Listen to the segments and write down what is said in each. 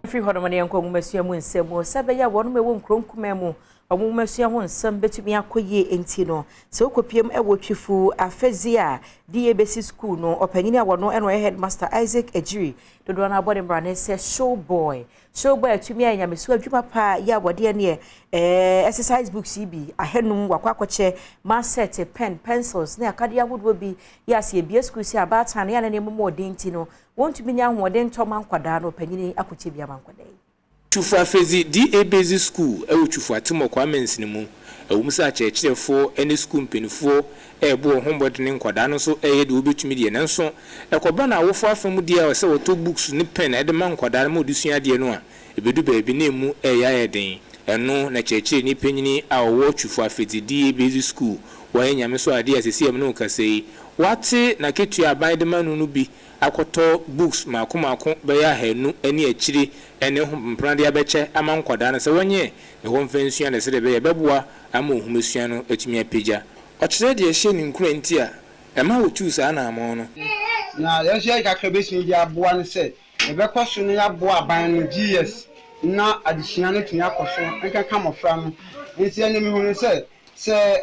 Free Hodamani and Congressman Winsemo, Sabaya, one may won't crunkumemo, a woman see one some better me a coye and tino. So copium a watchful a fezia, DABC school no, or penina one no and headmaster Isaac Ejiri, the Donna Body Brand says show boy to me and Yamisua Jumapa, ya what dear near exercise book CB, a henum, wakwache, mass pen, pencils, near Cadia would be yes, ye be a school see about an any more daintino. Want to be young more than Tom and Quadano Penny Akutibia Manquade. Twifo fezi DABC school Twifo atimo kwa mensinemu ewumsa cheche fo any school mpenifo ebo homework ne nkwadano so de obetumi de nanso ekoba na awofo afemu de a se woto books ne pen de man nkwadano mo dusua de no a ebedu baabi na emu ya eden eno na cheche ni penyini a wo Twifo fezi DABC school wa nyame so ade asesi em no kasei wate na ketu aban de manu no bi akoto books makomako be ya hanu ani akiri ene ho mprande abeche ama nkwada na se wonye ne ho mfensua na se de be ya beboa ama ohumesua no atumi apagya okire de ehye ni nkura nti a ema wo choose ana amo no na ehye ka kabesi di aboa ne se ebe kwaso ne ya boa aban no GS na adisua no tun yakoso enka kamofra no nti ene mi hu se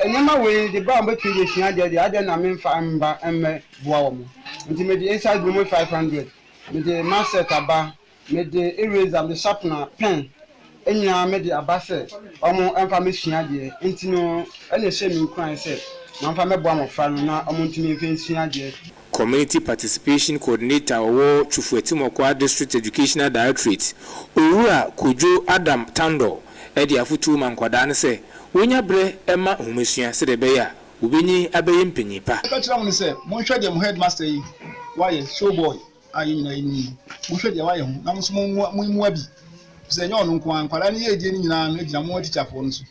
enema we de ba mba tun desua de ade na memfa mba emme boa wo mo nti me de inside room 500 me de master aba me de eraser me sharpener pen enya me de abase omo emfa me sua de nti no ene hye mi kran se na mfa me boa mo fa no na omo ntimi mfa sua de. Community Participation Coordinator wo Twifo Etimokwa District Educational Directorate Owura Kojo Adom Tando edi afutu mankwada ne se wonya bre ema humesua se de be ya obenyi abeye mpenyi pa ka kira mo ne se mo hwe de mo headmaster yi why show boy ayi nyina yi mo hwe de why hu na mo so mo abi se nyo no nko ankwada ne ye die ni nyina no ejina mo teacher fo no so